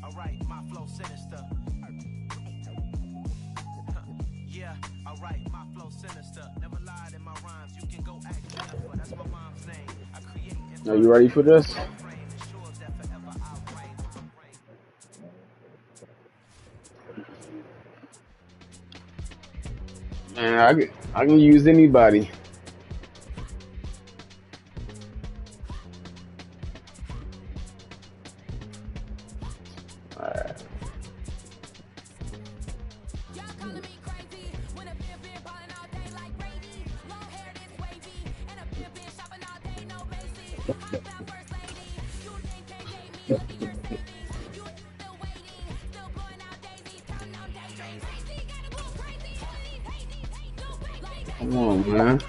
Alright, my flow sinister. Yeah, alright, my flow sinister. Never lied in my rhymes. You can go act Jennifer. That's my mom's name. I create. Are you ready for this? Man, I can use anybody. Come on, man.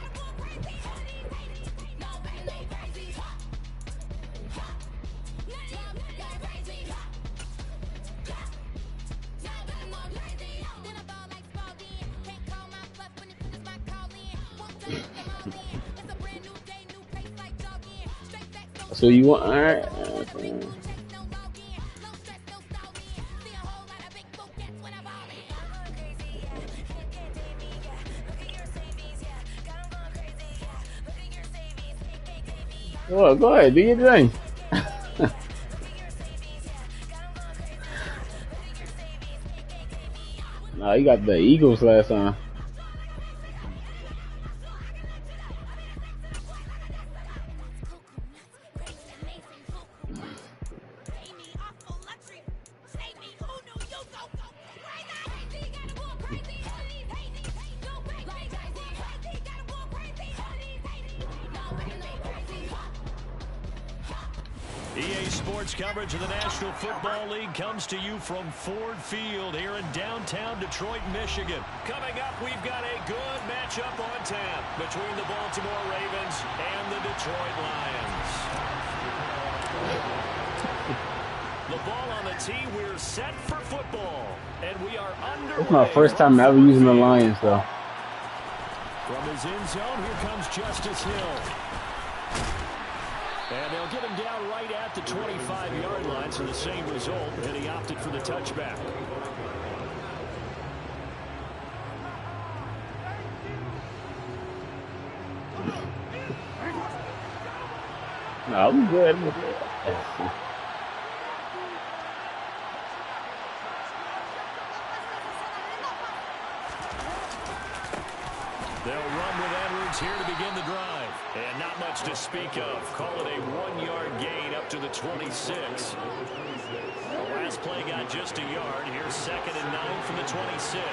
So you want, all right. Well, go ahead, do your thing. Nah, you got the Eagles last time. EA Sports coverage of the National Football League comes to you from Ford Field here in downtown Detroit, Michigan. Coming up, we've got a good matchup on tap between the Baltimore Ravens and the Detroit Lions. The ball on the tee, we're set for football, and we are underway. It's my first time ever using the Lions, though. From his end zone, here comes Justice Hill. And they'll get him down right at the 25-yard line, so the same result, and he opted for the touchback. No, I'm good. They'll run with Edwards here to begin the drive. And not much to speak of. Call it a 1-yard gain up to the 26. The last play got just a yard. Here's 2nd and 9 from the 26.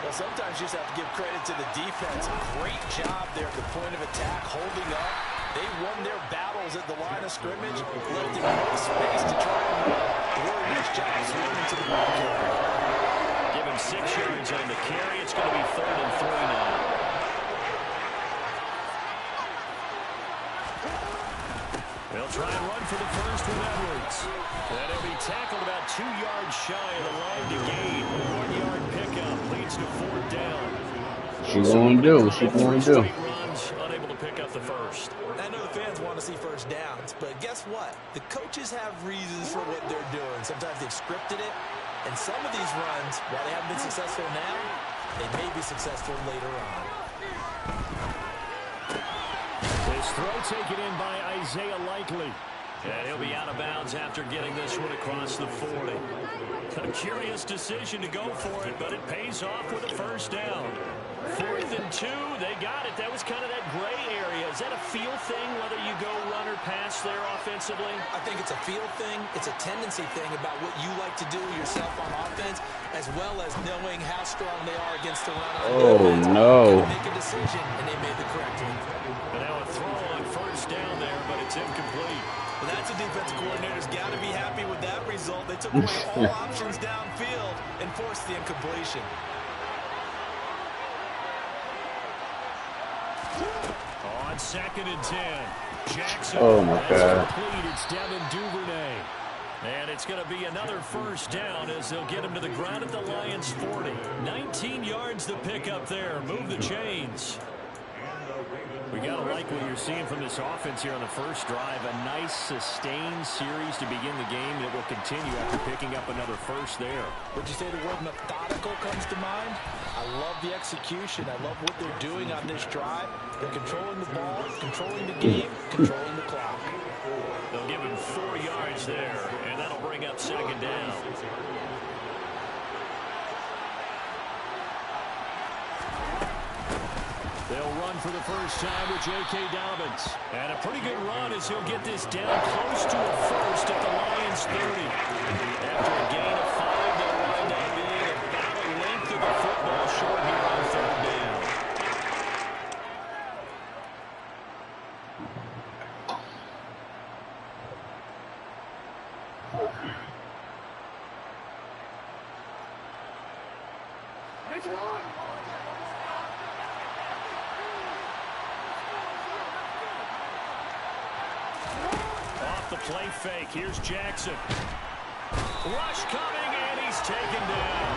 Well, sometimes you just have to give credit to the defense. Great job there at the point of attack, holding up. They won their battles at the line of scrimmage, left in no space to try and run. Really nice job swimming to the ball carrier. Give him 6 yards on the carry. It's going to be 3rd and 3 now. They'll try and run for the first with Edwards. And he'll be tackled about 2 yards shy of the line to gain. 1-yard pickup leads to 4th down. She's going to do. She's going to do. Runs, unable to pick up the first. I know the fans want to see first downs, but guess what? The coaches have reasons for what they're doing. Sometimes they've scripted it, and some of these runs, while they haven't been successful now, they may be successful later on. His throw taken in by Isaiah Likely. And he'll be out of bounds after getting this one across the 40. A curious decision to go for it, but it pays off with a first down. 4th and 2, they got it. That was kind of that gray area. Is that a feel thing, whether you go run or pass there offensively? I think it's a feel thing. It's a tendency thing about what you like to do yourself on offense, as well as knowing how strong they are against the run on defense. No. Make a decision, and they made the correct one. But now a throw on first down there, but it's incomplete. Well, that's a defensive coordinator's got to be happy with that result. They took away all options downfield and forced the incompletion. On 2nd and 10, Jackson. Oh, my God. Complete. It's Devin Duvernay. And it's going to be another first down as they'll get him to the ground at the Lions' 40. 19 yards to pick up there. Move the chains. We got to like what you're seeing from this offense here on the first drive. A nice, sustained series to begin the game, and it will continue after picking up another first there. Would you say the word methodical comes to mind? I love the execution. I love what they're doing on this drive. They're controlling the ball, controlling the game, controlling the clock. They'll give him 4 yards there, and that'll bring up second down. They'll run for the first time with J.K. Dobbins. And a pretty good run as he'll get this down close to a first at the Lions 30. After a gain of 5, they'll wind up being about a length of the football short here on third down. The play fake. Here's Jackson. Rush coming, and he's taken down.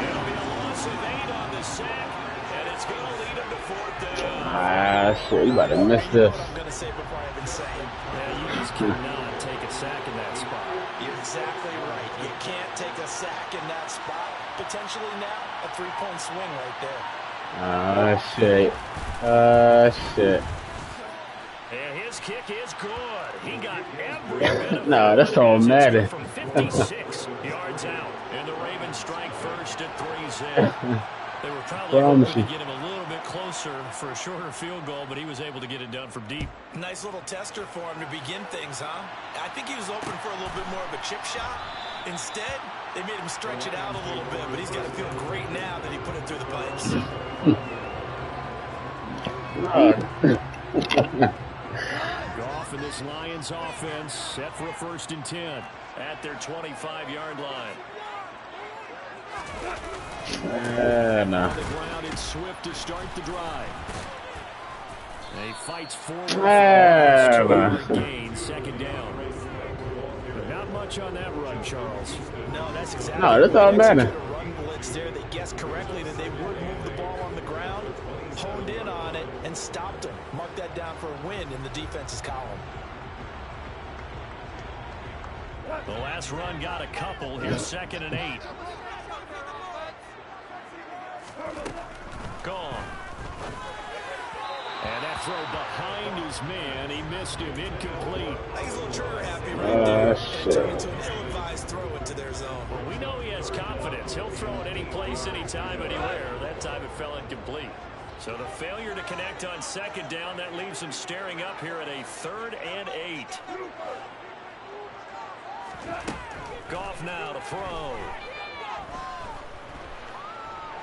It'll be a loss of 8 on the sack, and it's going to lead him to fourth down. Ah, shit, you about to miss this. I'm going to say before I even say it. Yeah, you just cannot take a sack in that spot. You're exactly right. You can't take a sack in that spot. Potentially now a 3-point swing right there. Ah, shit. Ah, shit. And his kick is good. He got every bit of No, that's all Madden. from 56 yards out. And the Ravens strike first at 3-zip. They were probably hoping to get him a little bit closer for a shorter field goal, but he was able to get it done from deep. Nice little tester for him to begin things, huh? I think he was open for a little bit more of a chip shot. Instead, they made him stretch it out a little bit, but he's got to feel great now that he put it through the pipes. Goff and this Lions offense set for a 1st and 10 at their 25-yard line. No. On the ground, it's Swift to start the drive. He fights forward. Gain, second down. But not much on that run, Charles. No, that's exactly. No, that's all Madden. Run blitz there. They guessed correctly that they would move the ball on the ground, honed in on it, and stopped them. Mark that down for a win in the defense's column. The last run got a couple. Here's 2nd and 8. Gone. And that throw behind his man. He missed him. Incomplete. He's a little trigger happy right there. Shit. And it turned into an ill-advised throw into their zone. Well, we know he has confidence. He'll throw it any place, anytime, anywhere. That time it fell incomplete. So the failure to connect on 2nd down, that leaves him staring up here at a 3rd and 8. Goff now to throw.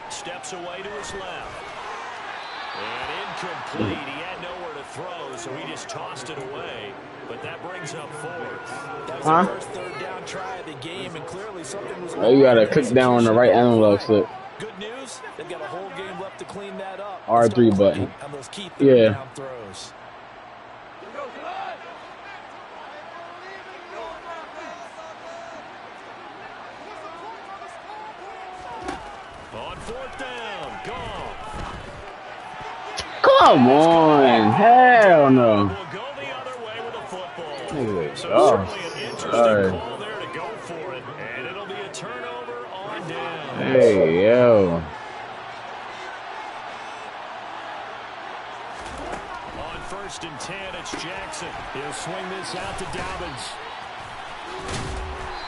Steps away to his left. And incomplete. He had nowhere to throw, so he just tossed it away. But that brings up 4th. That was the first 3rd down try of the game, and clearly something was wrong. Oh, you gotta click down on the right analog stick. Good news, they've got a whole game left to clean that up. R3 button. On those key Yeah. down throws. On 4th down, Goff. Come on. Hell no. Will go the other way with a football. Nigga, So oh, certainly an interesting call there to go for it. And it'll be a turnover on down. Hey, yo. On 1st and 10, it's Jackson. He'll swing this out to Dobbins.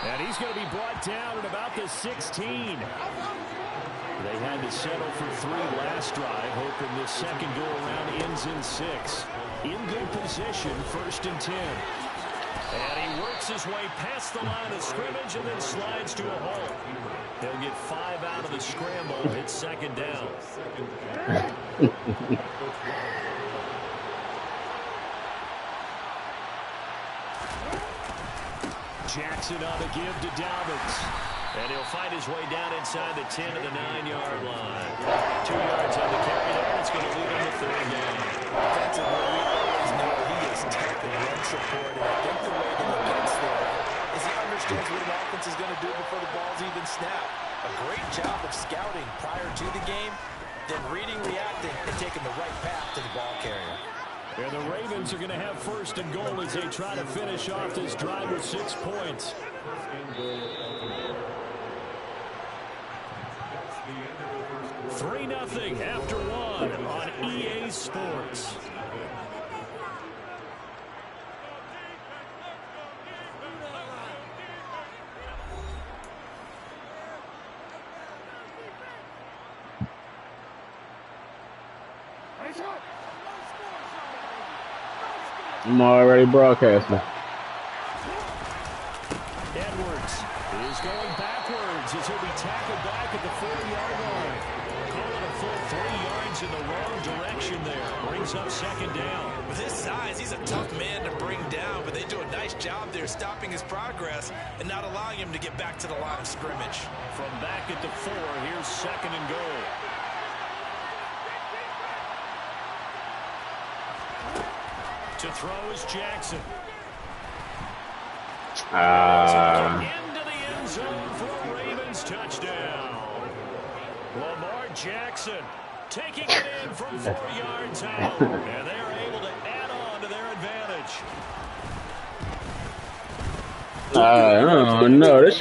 And he's going to be brought down at about the 16. They had to settle for 3 last drive, hoping the second go-around ends in 6. In good position, 1st and 10. And he works his way past the line of scrimmage and then slides to a hole. They'll get 5 out of the scramble. It's 2nd down. Jackson on the give to Dobbins. And he'll find his way down inside the 10 to the 9-yard line. 2 yards on the carry there. It's going to lead him to 3rd down. Defensively, we always know he is tough in run support. And I think the way that he gets there is he understands what an offense is going to do before the ball's even snapped. A great job of scouting prior to the game. then reading, reacting, and taking the right path to the ball carrier. And the Ravens are going to have first and goal as they try to finish off this drive with 6 points. Three 0 after one on EA Sports. I'm already broadcasting. Edwards is going backwards as he'll be tackled back at the 40-yard line. Call it a full 3 yards in the wrong direction there. Brings up second down. With his size, he's a tough man to bring down, but they do a nice job there stopping his progress and not allowing him to get back to the line of scrimmage. From back at the 4, here's second and goal. To throw is Jackson. Into the end zone for a Ravens touchdown. Lamar Jackson taking it in from 4 yards out. And they're able to add on to their advantage. I don't know. This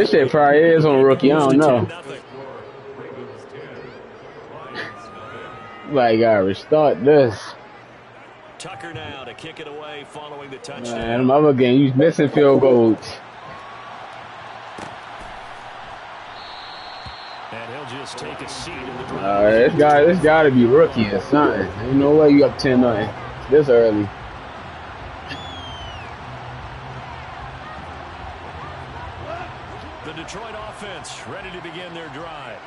shit probably is on rookie. I don't know. Like, gotta restart this. Tucker now to kick it away following the touchdown. Man, them other game, you missing field goals. And he'll just take a seat in the drive. This got to be rookie or something. Ain't no way you up 10-0 this early. The Detroit offense ready to begin their drive.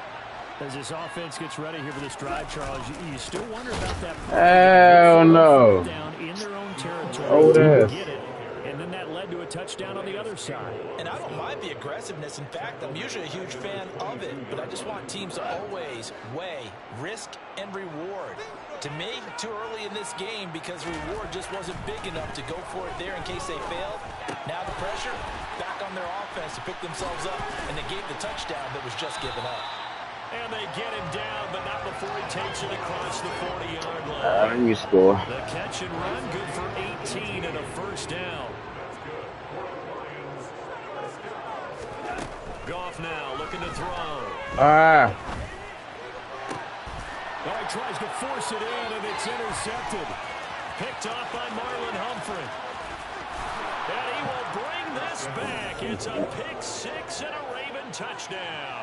As this offense gets ready here for this drive, Charles, you still wonder about that. Hell no. Down in their own territory. Oh, it get it. And then that led to a touchdown on the other side. And I don't mind the aggressiveness. In fact, I'm usually a huge fan of it. But I just want teams to always weigh risk and reward. To me, too early in this game because reward just wasn't big enough to go for it there in case they failed. Now the pressure back on their offense to pick themselves up. And they gave the touchdown that was just given up. And they get him down, but not before he takes it across the 40-yard line. You score. The catch and run, good for 18 and a first down. Goff now looking to throw. Oh, he tries to force it in, and it's intercepted. Picked off by Marlon Humphrey. And he will bring this back. It's a pick six and a Raven touchdown.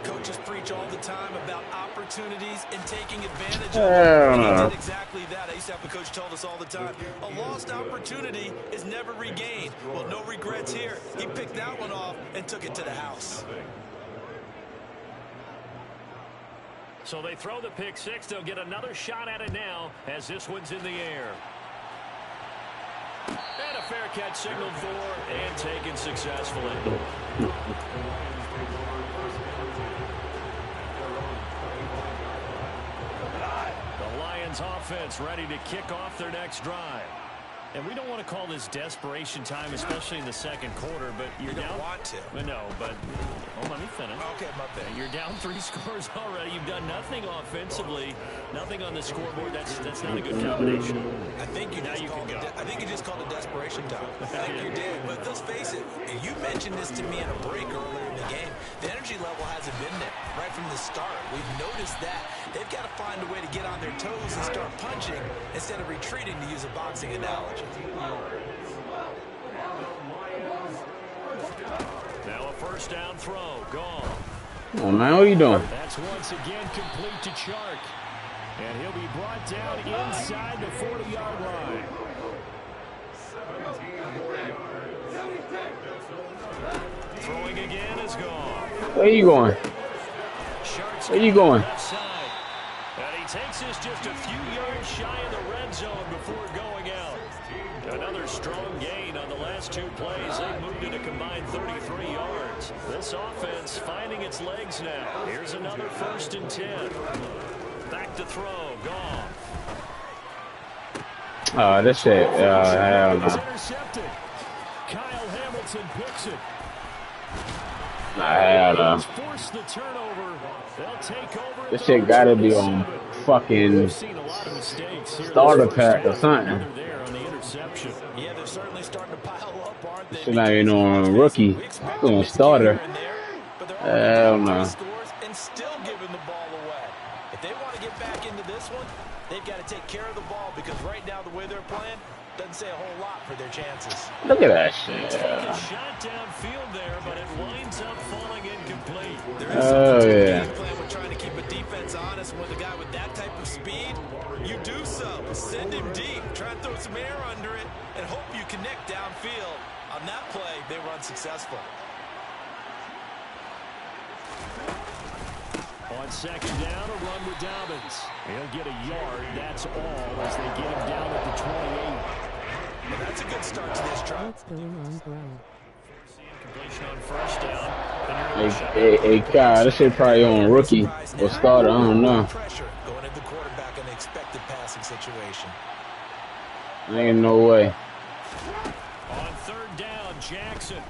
Coaches preach all the time about opportunities and taking advantage of them. And he did exactly that. I used to have a coach told us all the time, a lost opportunity is never regained. Well, no regrets here. He picked that one off and took it to the house. So they throw the pick six. They'll get another shot at it now as this one's in the air. And a fair catch signaled for and taken successfully. The Lions offense ready to kick off their next drive. And we don't want to call this desperation time, especially in the second quarter, but you're down. You don't want to. No, but let me finish. Okay, my bad. You're down 3 scores already. You've done nothing offensively, nothing on the scoreboard. That's not a good combination. I think you just called it. I think you just called it desperation time. I think you did. But let's face it. You mentioned this to me in a break earlier in the game. The energy level hasn't been there right from the start. We've noticed that. They've got to find a way to get on their toes and start punching instead of retreating, to use a boxing analogy. Now a first down throw. Gone. Oh, man, what are you doing? That's once again complete to Chark. And he'll be brought down inside the 40-yard line. Throwing again is gone. Where you going? Where you going? And he takes this just a few yards shy of the red zone before going out. Another strong gain on the last 2 plays. They moved it a combined 33 yards. This offense finding its legs now. Here's another 1st and 10. Back to throw. Gone. Oh, this shit. Hell no. Intercepted. Kyle Hamilton picks it. Hell no. Force the turnover. They'll take over. This shit gotta be on fucking starter pack or something. Yeah, they're certainly starting to pile up, aren't they? This shit not even on rookie. It's on starter. Hell no. And still giving the ball away. If they want to get back into this one, they've got to take care of the ball because right now the way they're playing doesn't say a whole lot for their chances. Look at that shit. Shot downfield there, but it winds up falling incomplete. Oh yeah. Plan with trying to keep a defense honest with a guy with that type of speed. You do so. Send him deep. Try and throw some air under it and hope you connect downfield. On that play, they were unsuccessful. On second down, a run with Dobbins. He'll get a yard. That's all as they get him down at the 28. And that's a good start to this drive. What's going on, bro? Completion on first down. Hey, God, this shit probably on rookie or starter. I don't know. Pressure going at the quarterback in the expected passing situation. Ain't no way. On third down, Jackson.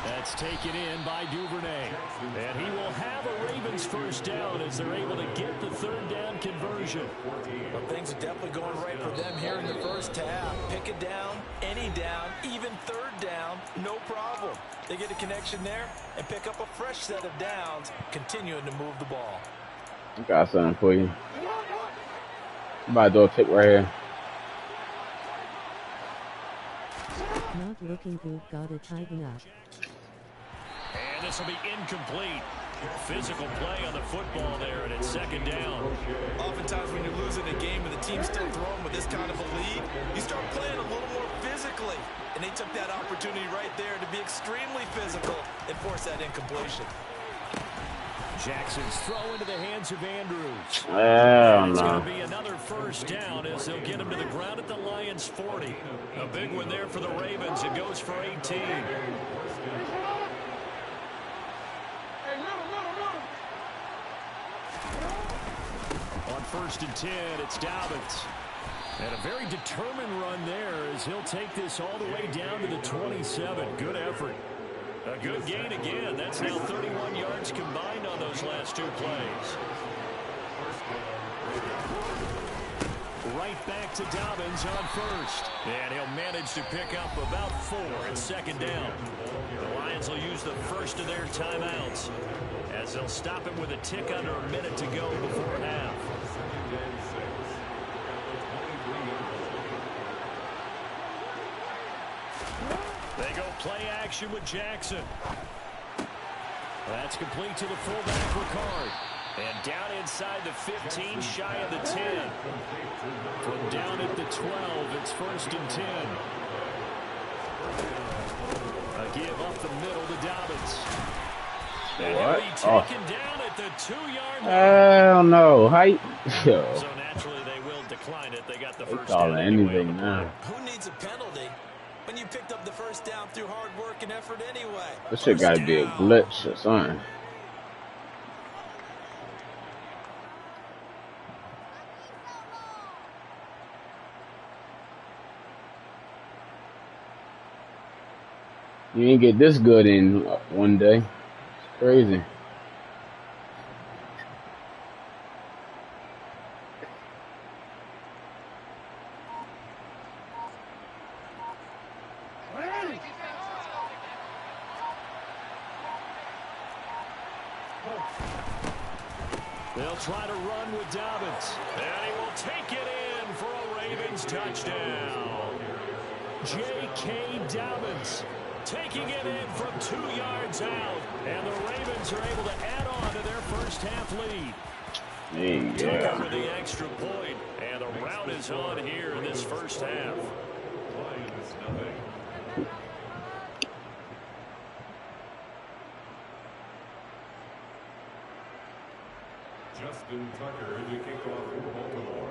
That's taken in by Duvernay. And he will have a Ravens first down as they're able to get the third down conversion. Well, things are definitely going right for them here in the first half. Pick it down, any down, even third down, no problem. They get a connection there and pick up a fresh set of downs, continuing to move the ball. I got something for you. I'm about to do a pick right here. Not looking good, gotta tighten up. And this will be incomplete. Physical play on the football there, and it's second down. Oftentimes when you're losing a game and the team's still throwing with this kind of a lead, you start playing a little more physically. And they took that opportunity right there to be extremely physical and force that incompletion. Jackson's throw into the hands of Andrews. Hell It's going no. to be another first down as they'll get him to the ground at the Lions' 40. A big one there for the Ravens. It goes for 18. On first and 10, it's Dobbins. And a very determined run there as he'll take this all the way down to the 27. Good effort. A good gain again. That's now 31 yards combined on those last two plays. Right back to Dobbins on first. And he'll manage to pick up about 4 at second down. The Lions will use the first of their timeouts as they'll stop him with a tick under a minute to go before half. They go play action with Jackson. That's complete to the fullback Ricard. And down inside the 15, shy of the 10. From down at the 12, it's first and 10. A give up the middle to Dobbins. And he'll be taken down at the 2-yard line. Hell no. Height. Yo. So naturally they will decline it. They got the first Calling down anyway. anything now. Who needs a penalty when you picked up the first down through hard work and effort anyway? This shit gotta be a glitch or something. You ain't get this good in one day. It's crazy. They'll try to run with Dobbins. And he will take it in for a Ravens touchdown. J.K. Dobbins taking it in from 2 yards out. And the Ravens are able to add on to their first half lead. Took over the extra point, and the route is on here in this first half. Justin Tucker to kick off for Baltimore.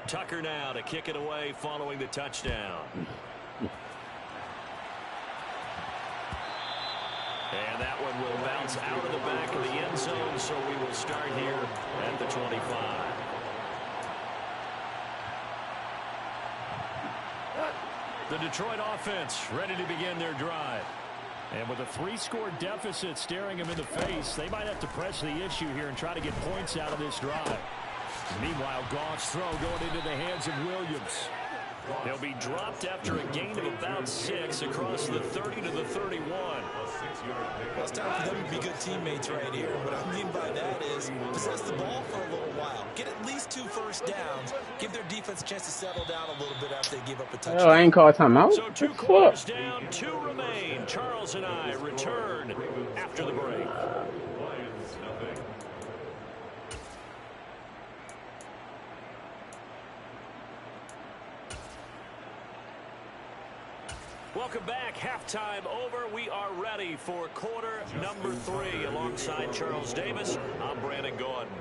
Tucker now to kick it away following the touchdown. And that one will bounce out of the back of the end zone, so we will start here at the 25. The Detroit offense ready to begin their drive. And with a 3-score deficit staring them in the face, they might have to press the issue here and try to get points out of this drive. Meanwhile, Goff's throw going into the hands of Williams. They'll be dropped after a gain of about 6 across the 30 to the 31. Well, it's time for them to be good teammates right here. What I mean by that is possess the ball for a little while. Get at least 2 first downs. Give their defense a chance to settle down a little bit after they give up a touchdown. Oh, I ain't called timeout. So 2 quarters down, 2 remain. Charles and I return after the break. Welcome back. Halftime over. We are ready for quarter number 3. Alongside Charles Davis, I'm Brandon Gordon.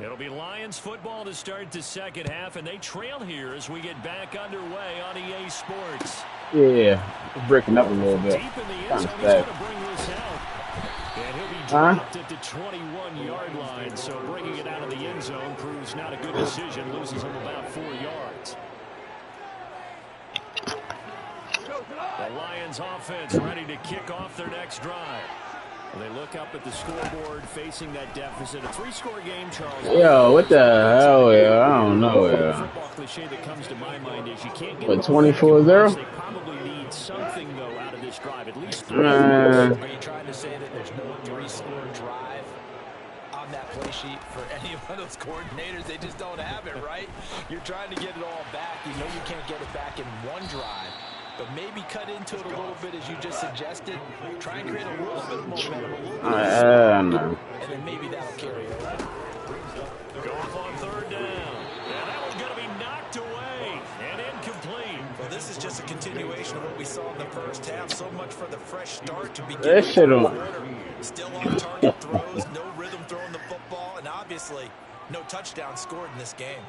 It'll be Lions football to start the second half, and they trail here as we get back underway on EA Sports. Yeah, it's breaking up a little bit. Deep in the end zone, he's going to bring this out. And he'll be dropped at the 21-yard line, so bringing it out of the end zone proves not a good decision. Loses him about 4 yards. The Lions offense ready to kick off their next drive. They look up at the scoreboard facing that deficit. A 3-score game, Charles. Yo, what the hell, yeah? I don't know, yeah. Football cliche that comes to my mind is you can't get 24-0? They probably need something, though, out of this drive. At least 3. Are you trying to say that there's no 3-score drive on that play sheet for any of those coordinators? They just don't have it, right? You're trying to get it all back. You know you can't get it back in one drive. But maybe cut into it a little bit, as you just suggested. Try and create a little bit of momentum, a little bit of no. and then maybe that'll carry it. Go up on 3rd down. And that one's going to be knocked away and incomplete. Well, this is just a continuation of what we saw in the first half. So much for the fresh start to begin. That shit on. Still on target throws, no rhythm throwing the football, and obviously no touchdown scored in this game.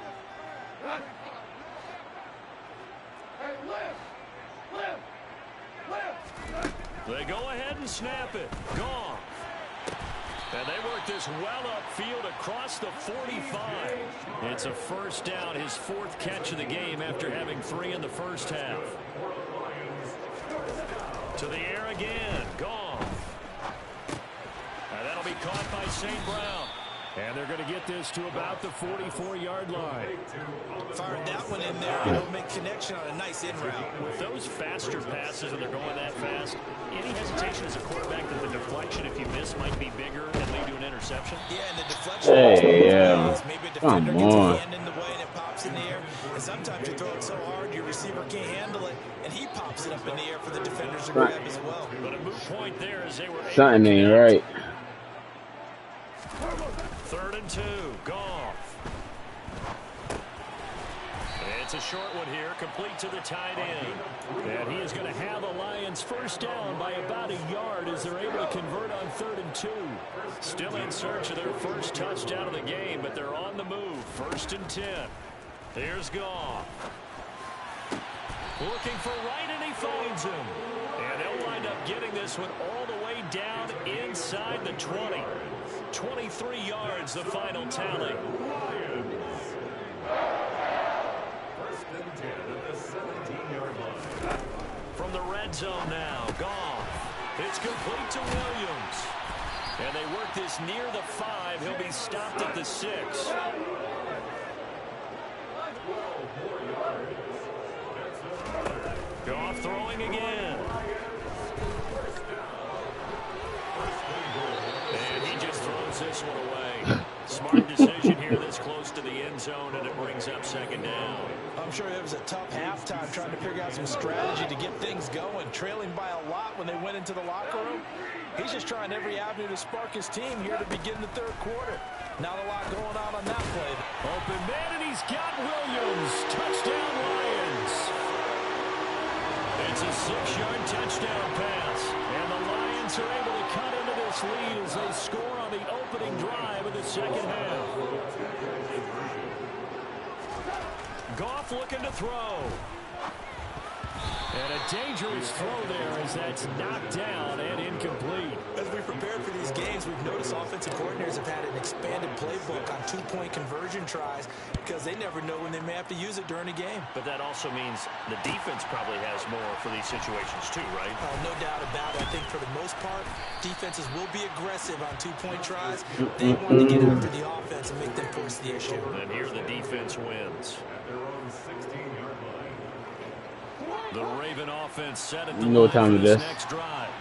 They go ahead and snap it. Gone. And they work this well upfield across the 45. It's a first down, his 4th catch of the game after having 3 in the first half. To the air again. Gone. And that'll be caught by St. Brown. And they're going to get this to about the 44-yard line. Fired that one in there, and it'll make connection on a nice in route. With those faster passes and they're going that fast, any hesitation as a quarterback that the deflection, if you miss, might be bigger and lead to an interception? Yeah, and the deflection. Hey, maybe a defender gets a hand in the way and it pops in the air. And sometimes you throw it so hard your receiver can't handle it, and he pops it up in the air for the defenders to grab as well. But a moot point there as they were able Something ain't right. 3rd and 2. Goff. It's a short one here, complete to the tight end. And he is going to have the Lions first down by about a yard as they're able to convert on 3rd and 2. Still in search of their first touchdown of the game, but they're on the move. 1st and 10. Here's Goff. Looking for right, and he finds him. And they'll wind up getting this one all the way down inside the 20. 23 yards, the final tally. From the red zone now, Goff. It's complete to Williams. And they work this near the 5. He'll be stopped at the 6. Goff throwing again. And he just throws this one away. Smart decision here this close to the end zone, and it brings up 2nd down. I'm sure it was a tough halftime trying to figure out some strategy to get things going. Trailing by a lot when they went into the locker room. He's just trying every avenue to spark his team here to begin the 3rd quarter. Not a lot going on that play. Open man, and he's got Williams. Touchdown, Lions. It's a 6-yard touchdown pass. And the Lions are able to cut into this lead as they score on the opening drive of the second half. Goff looking to throw. And a dangerous throw there as that's knocked down and incomplete. As we prepare for these games, we've noticed offensive coordinators have had an expanded playbook on two-point conversion tries because they never know when they may have to use it during a game. But that also means the defense probably has more for these situations too, right? No doubt about it. I think for the most part, defenses will be aggressive on two-point tries. They want to get after the offense and make them force the issue. And here the defense wins. At their own 16-yard line. The Raven offense set at the You know what line time for it this is. next drive.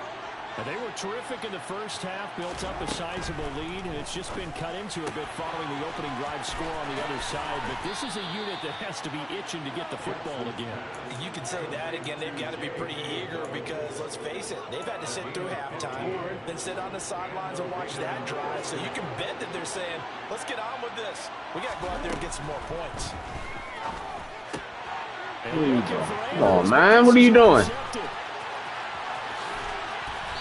And they were terrific in the first half, built up a sizable lead, and it's just been cut into a bit following the opening drive score on the other side. But this is a unit that has to be itching to get the football again. You could say that again. They've got to be pretty eager because, let's face it, they've had to sit through halftime, then sit on the sidelines and watch that drive. So you can bet that they're saying, let's get on with this. We got to go out there and get some more points. Come on, man. What are you doing?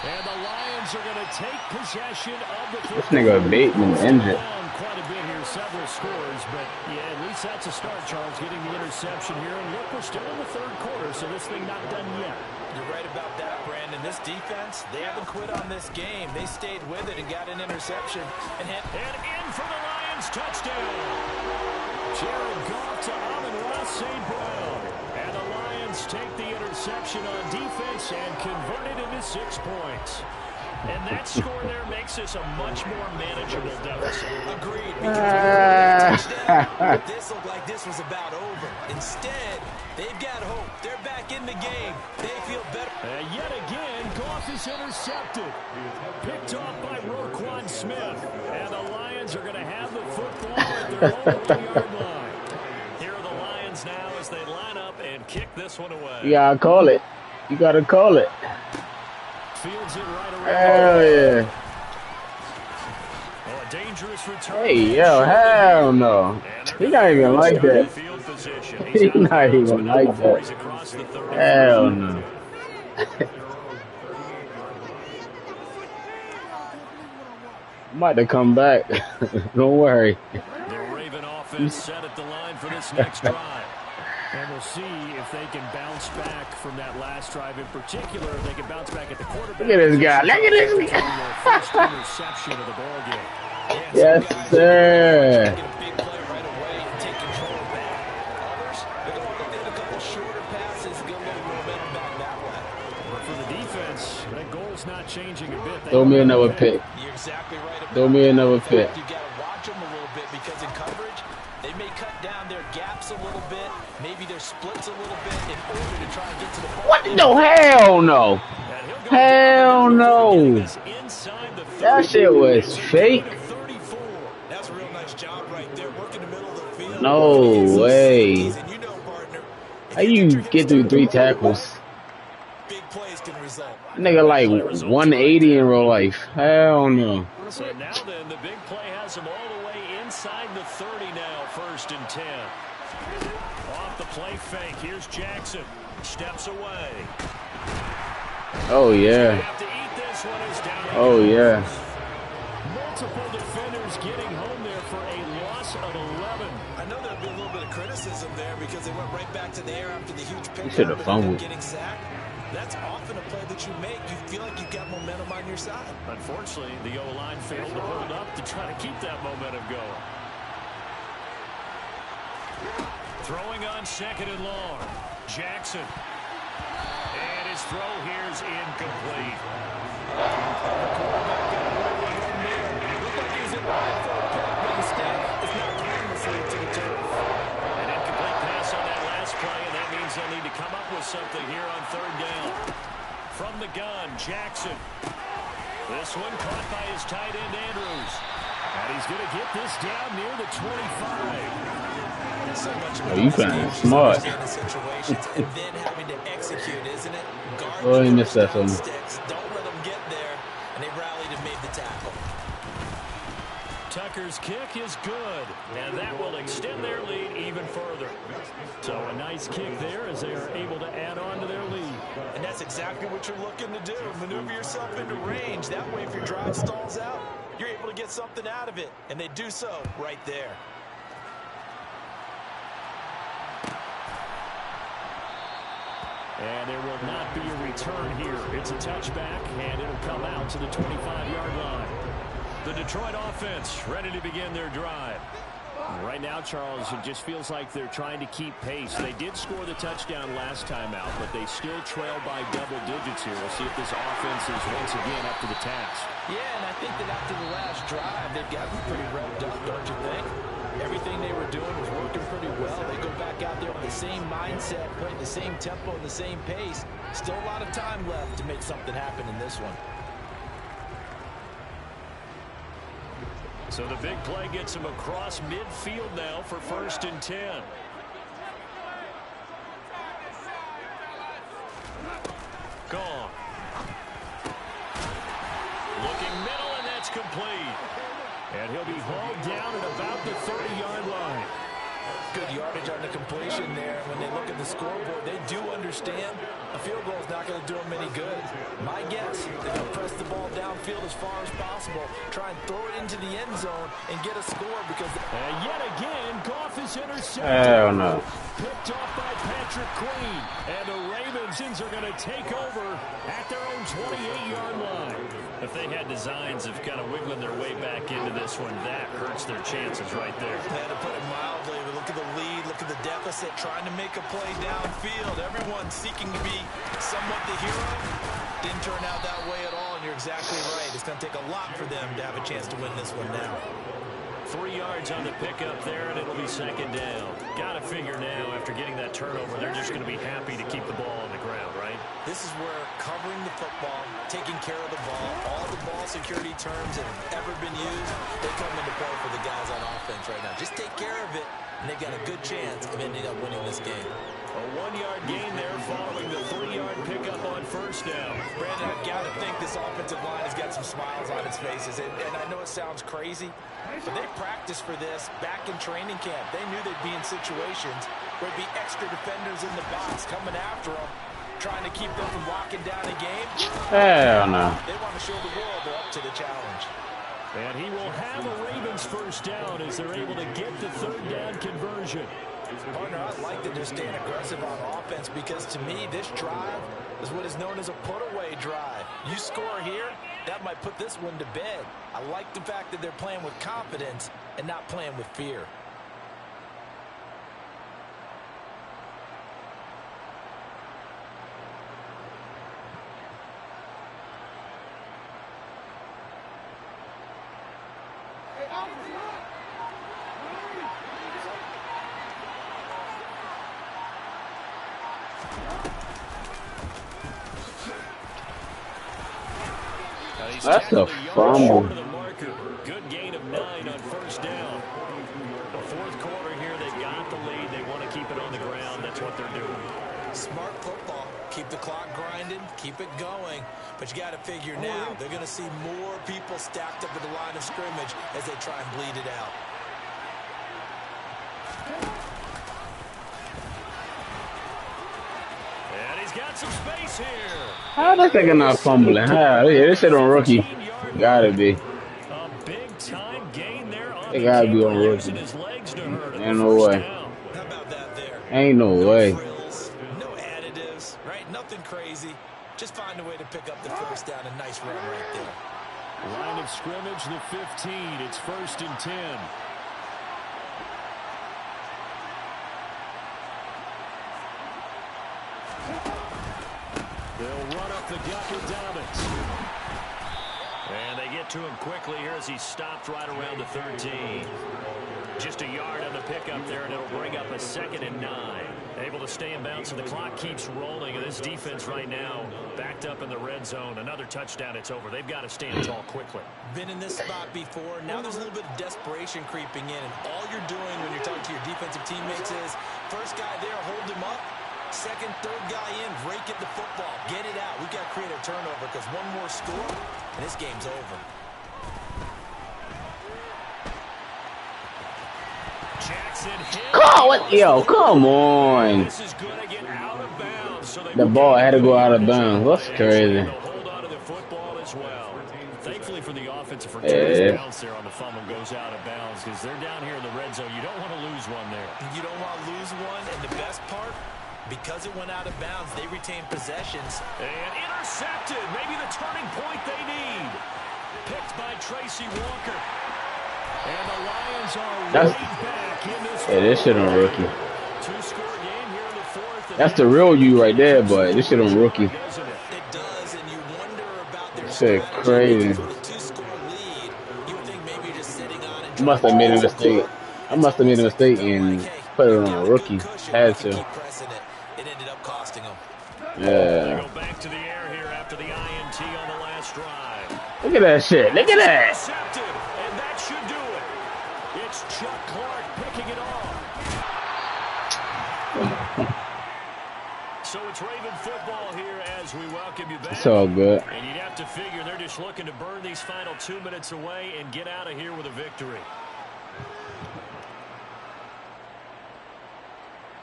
And the Lions are going to take possession of the football. This nigga Bateman injured. Quite a bit here, several scores, but yeah, at least that's a start, Charles, getting the interception here. And look, we're still in the third quarter, so this thing not done yet. You're right about that, Brandon. This defense, they haven't quit on this game. They stayed with it and got an interception and hit. And in for the Lions, touchdown. Jared Goff to Amon-Ra St. Brown. And the Lions take the interception on defense and convert it into 6 points. And that score there makes this a much more manageable deficit. Agreed. Because this looked like this was about over. Instead, they've got hope. They're back in the game. They feel better. And yet again, Goff is intercepted. Picked off by Roquan Smith. And the Lions are going to have the football at their own 3-yard line. Here are the Lions now as they line up and kick this one away. You gotta call it. You gotta call it. Fields it right around. Hell yeah. Oh, a dangerous return. Hey, yo, hell no. He not even like that. He not even like that. Hell no. I'm about to come back. Don't worry. The Raven offense set at the line for this next drive. And we'll see if they can bounce back from that last drive in particular. If they can bounce back at the quarterback. Look at this guy. Look at this guy. First interception of the ball game. Yes, sir. Get a big play right away and take control back. Others, they're going to look at a couple shorter passes, get a little momentum back that way. But for the defense, that goal's not changing a bit. Throw me another pick. You're exactly right. Throw me another pick. You've got to watch them a little bit because in coverage, they may cut down their gaps a little bit, maybe their splits a little bit in order to try and get to the ball. What? No, hell no. Hell no. That shit was fake. That's a real nice job right there. Working the middle of the field. No way. And you know, partner, How you get through 3 tackles? big plays can result. Nigga like 180 in real life. Hell no. So now then, the big play has him all the way inside the 30 now, 1st and 10. Off the play fake, here's Jackson. Steps away. Oh yeah. Oh yeah. Multiple defenders getting home there for a loss of 11. I know there'll be a little bit of criticism there because they went right back to the air after the huge pick. should have fumbled. Getting sacked. That's often a play that you make. You feel like you've got momentum on your side. Unfortunately, the O-line failed to hold up to try to keep that momentum going. Throwing on 2nd and long. Jackson. And his throw here's incomplete. An incomplete pass on that last play, and that means they'll need to come up with something here on 3rd down. From the gun, Jackson. This one caught by his tight end, Andrews. And he's going to get this down near the 25. So much Oh, you kinda smart. and then having to execute, isn't it? Guard Oh, you missed that one. sticks. Don't let them get there. And they rallied and made the tackle. Tucker's kick is good, and that will extend their lead even further. So a nice kick there as they are able to add on to their lead. And that's exactly what you're looking to do. Maneuver yourself into range. That way, if your drive stalls out, you're able to get something out of it. And they do so right there. And there will not be a return here. It's a touchback, and it'll come out to the 25-yard line. The Detroit offense ready to begin their drive. Right now, Charles, it just feels like they're trying to keep pace. They did score the touchdown last time out, but they still trail by double digits here. We'll see if this offense is once again up to the task. Yeah, and I think that after the last drive, they've gotten pretty revved up, don't you think? Everything they were doing was working pretty well. They go back out there with the same mindset, playing the same tempo and the same pace. Still a lot of time left to make something happen in this one. So the big play gets him across midfield now for 1st and 10. Gone. Looking middle, and that's complete. And he'll be hauled down at about the 30-yard line. Good yardage on the completion there. When they look at the scoreboard, they do understand a field goal is not going to do them any good. My guess, they're going to press the ball downfield as far as possible, try and throw it into the end zone and get a score because... And yet again, Goff is intercepted. Hell no. Picked off by Patrick Queen. And the Ravens are going to take over at their own 28-yard line. If they had designs of kind of wiggling their way back into this one, that hurts their chances right there. Yeah, to put it mildly, but look at the lead, look at the deficit, trying to make a play downfield. Everyone seeking to be somewhat the hero. Didn't turn out that way at all, and you're exactly right. It's going to take a lot for them to have a chance to win this one now. 3 yards on the pickup there, and it'll be 2nd down. Got to figure now, after getting that turnover, they're just going to be happy to keep the ball on the ground, right? This is where covering the football, taking care of the ball, all the ball security terms that have ever been used, they come into play for the guys on offense right now. Just take care of it, and they've got a good chance of ending up winning this game. A 1-yard gain there following the 3-yard pickup on 1st down. Brandon, I've got to think this offensive line has got some smiles on its faces. And I know it sounds crazy, but they practiced for this back in training camp. They knew they'd be in situations where there'd be extra defenders in the box coming after them, trying to keep them from locking down a game. Hell no. They want to show the world they're up to the challenge. And he will have a Ravens 1st down as they're able to get the 3rd down conversion. Partner, I like that they're staying aggressive on offense because to me, this drive is what is known as a put-away drive. You score here, that might put this one to bed. I like the fact that they're playing with confidence and not playing with fear. That's a fumble. Good gain of 9 on 1st down. The 4th quarter here, they've got the lead. They want to keep it on the ground. That's what they're doing. Smart football. Keep the clock grinding. Keep it going. But you got to figure now, they're going to see more people stacked up at the line of scrimmage as they try and bleed it out. And he's got some space here. How they thinking not fumbling? How? Yeah, this shit on rookie. Gotta be. A big time gain there on They gotta be on rookie. Ain't no way. How about that there? Ain't no way. Frills, no additives, right? Nothing crazy. Just find a way to pick up the 1st down. A nice run right there. Line of scrimmage, the 15. It's 1st and 10. They'll run up the gut with Dobbins. And they get to him quickly here as he stopped right around the 13. Just a yard on the pickup there, and it'll bring up a 2nd and 9. Able to stay in bounds, so the clock keeps rolling. And this defense right now backed up in the red zone. Another touchdown, it's over. They've got to stand tall quickly. Been in this spot before. Now there's a little bit of desperation creeping in. And all you're doing when you're talking to your defensive teammates is, first guy there, hold him up. Second, third guy in, rake at the football. Get it out. We've got to create a turnover because one more score, and this game's over. Yo, come on. This is going to get out of bounds. So The ball had to go out of bounds. That's crazy. Hold on to the football as well. Thankfully for the offensive return, bounce there on the fumble goes out of bounds because they're down here in the red zone. You don't want to lose one there. You don't want to lose one, and the best part, Because it went out of bounds, they retained possessions. And intercepted. Maybe the turning point they need. Picked by Tracy Walker. And the Lions are right back in this. Yeah, this shit on rookie. Two-score game here in the fourth. That's the real you right there, but this shit on rookie. It does, and you wonder about their Shit crazy. with a two-score lead. You would think maybe just sitting on and I must have made a mistake. I must have made a mistake and put it on a rookie. Had to. It ended up costing them. Yeah. Go back to the air here after the INT on the last drive. Look at that shit. Look at that. Intercepted, and that should do it. It's Chuck Clark picking it off. So it's Raven football here as we welcome you back. It's all good. And you'd have to figure they're just looking to burn these final 2 minutes away and get out of here with a victory.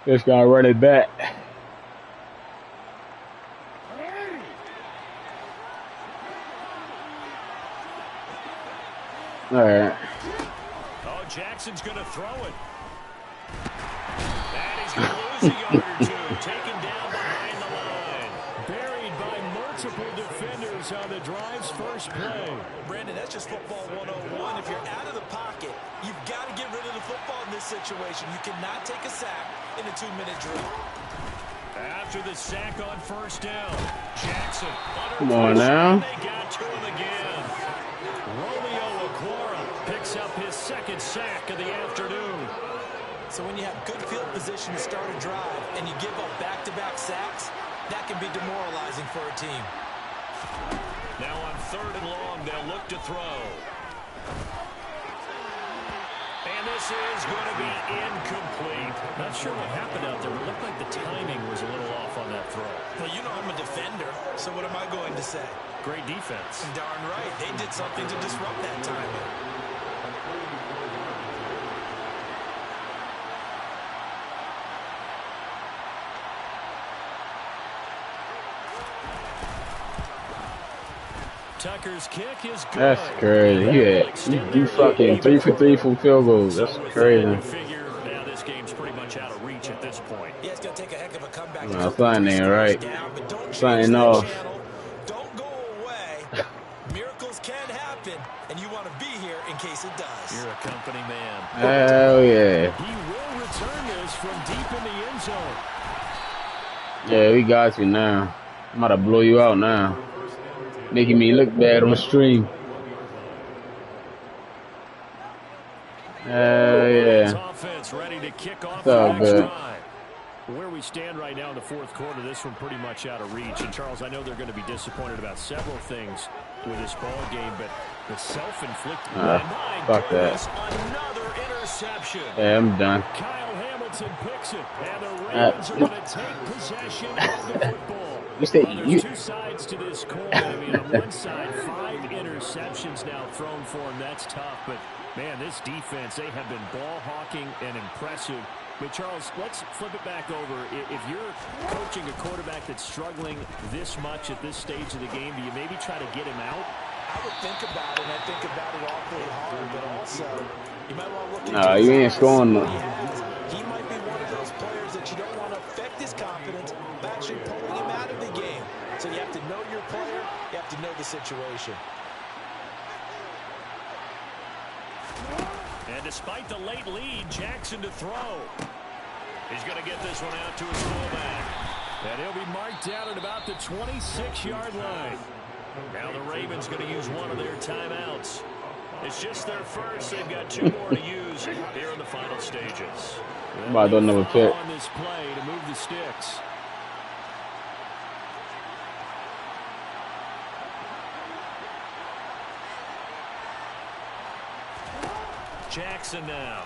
Just gonna run it back. All right. Oh, Jackson's going to throw it. And he's going to lose a yard or two. Taken down behind the line. Buried by multiple defenders on the drive's first play. Brandon, that's just football 101. If you're out of the pocket, you've got to get rid of the football in this situation. You cannot take a sack in a 2-minute drill. After the sack on first down, Jackson. Come on now. They got to him again. Romeo Okwara picks up his second sack of the afternoon. So when you have good field position to start a drive and you give up back-to-back sacks, that can be demoralizing for a team. Now on 3rd and long, they'll look to throw. And this is going to be incomplete. Not sure what happened out there, but it looked like the timing was a little off on that throw. Well, you know I'm a defender, so what am I going to say? Great defense. Darn right. They did something to disrupt that timing. Tucker's kick is good. That's crazy. You fucking 3 for 3 from field goals. That's crazy. Figure now this game's pretty much out of reach at this point. Yeah, it's going to take a heck of a comeback. No, something ain't right. Something off. Don't go away. Miracles can happen, and you want to be here in case it does. You're a company man. Hell yeah. He will return this from deep in the end zone. Yeah, we got you now. I'm about to blow you out now. Making me look bad on stream. Yeah. Offense ready to kick off It's all the next good. drive. Where we stand right now in the fourth quarter, this one pretty much out of reach. And Charles, I know they're going to be disappointed about several things with this ball game, but the self-inflicted. Fuck that. Another interception. Yeah, I'm done. Kyle Hamilton picks it, and the Ravens are going to take possession of the football. You say Well, you. there's two sides to this coin. I mean, on one side, 5 interceptions now thrown for him. That's tough. But, man, this defense, they have been ball hawking and impressive. But, Charles, let's flip it back over. If you're coaching a quarterback that's struggling this much at this stage of the game, do you maybe try to get him out? I would think about it, and I think about it awfully hard, but also you might want to look into Nah, you ain't scoring though. He might be one of those players that you don't want to affect his confidence by actually pulling him out of the game. So you have to know your player, you have to know the situation. And despite the late lead, Jackson to throw. He's going to get this one out to his fullback. And he'll be marked down at about the 26-yard line. Now the Ravens going to use one of their timeouts. It's just their first. They've got 2 more to use here in the final stages. I don't know what pick. On this play to move the sticks. Jackson now.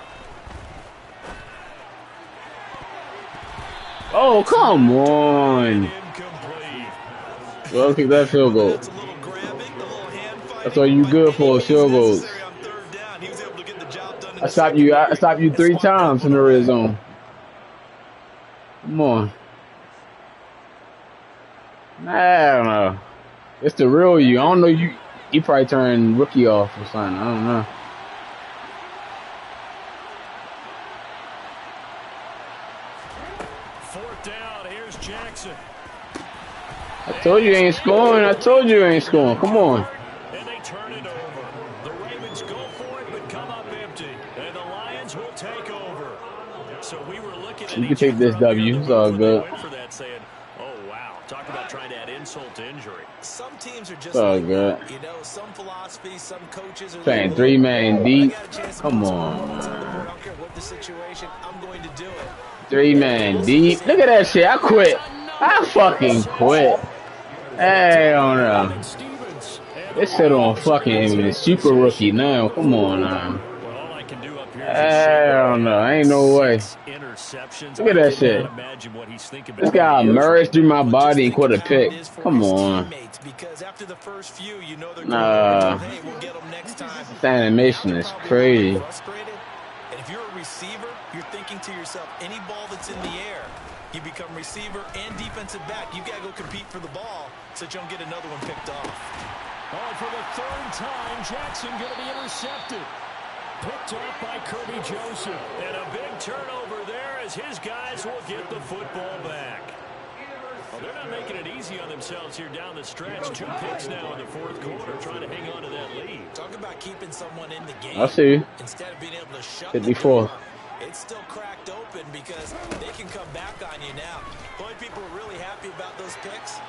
Oh, come on. Well, kick that field goal. That's all you good for, field goals. I stopped you 3 times in the red zone. Come on. I don't know. It's the real you. I don't know you. You probably turned rookie off or something. I don't know. fourth down. Here's Jackson. I told you ain't scoring. I told you ain't scoring. Come on. And they turn it over. The Ravens go for it, but come up empty. And the Lions will take over. So we were looking at You can take this W. It's all good. for that, saying, "Oh wow, talk about trying to add insult to injury." Some teams are just It's all like good. that. You know, some philosophies, some coaches are Playing like, 3-man deep. I got a chance to Come put some on, points on the board. I man. don't care what the situation, I'm going to do it. 3-man deep. Look at that shit. I quit. I fucking quit. Hell no. This shit on fucking super rookie now. Come on now. Well, all I can do up here is Hell no. Ain't no way. interceptions. Look at that shit. Imagine what he's thinking. This guy merged through my body and caught a pick. Come on. Because after the first few, you know they're Nah. hey, we'll get them next time. This animation is crazy. Frustrated. And if you're a receiver, you're thinking to yourself, any ball that's in the air, you become receiver and defensive back. You got to go compete for the ball so that you don't get another one picked off. Oh, for the third time, Jackson going to be intercepted. Picked off by Kirby Joseph. And a big turnover there as his guys will get the football back. Well, they're not making it easy on themselves here down the stretch. 2 picks now in the fourth quarter, trying to hang on to that lead. Talk about keeping someone in the game. I see you. Instead of being able to shut 54. it's still cracked open because they can come back on you now. The only people who are really happy about those picks,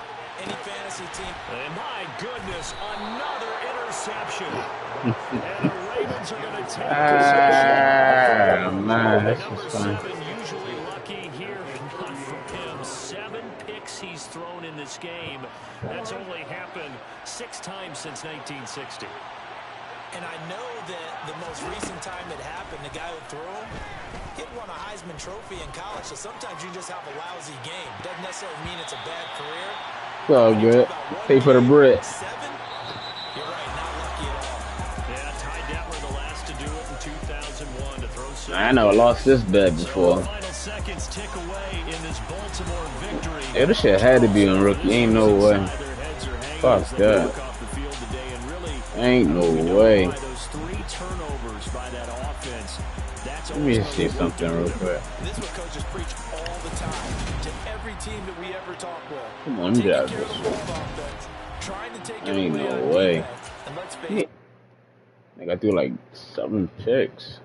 any fantasy team. And my goodness, another interception. And the Ravens are going to take possession. Man, that's Number just fun. 7, usually lucky here, not for him. 7 picks he's thrown in this game. That's only happened 6 times since 1960. And I know that the most recent time it happened, the guy who threw him, he had won a Heisman Trophy in college, so sometimes you just have a lousy game. Doesn't necessarily mean it's a bad career. It's all good. Pay for the bread. 7, you're right, not lucky at all. Yeah, Ty Detmer the last to do it in 2001 to throw 7. I never lost this bet before. Final seconds tick away in this Baltimore victory. Yeah, this shit had to be on rookie. Ain't no way. Fuck that. Ain't no way. Those 3 turnovers by that offense. That's Let me see something real quick. This is what coaches preach all the time to every team that we ever talk with. Come on, let me grab Taking care of this. the ball offense, trying to take it Ain't away no on way. defense. And let's face it, I think I threw like 7 picks.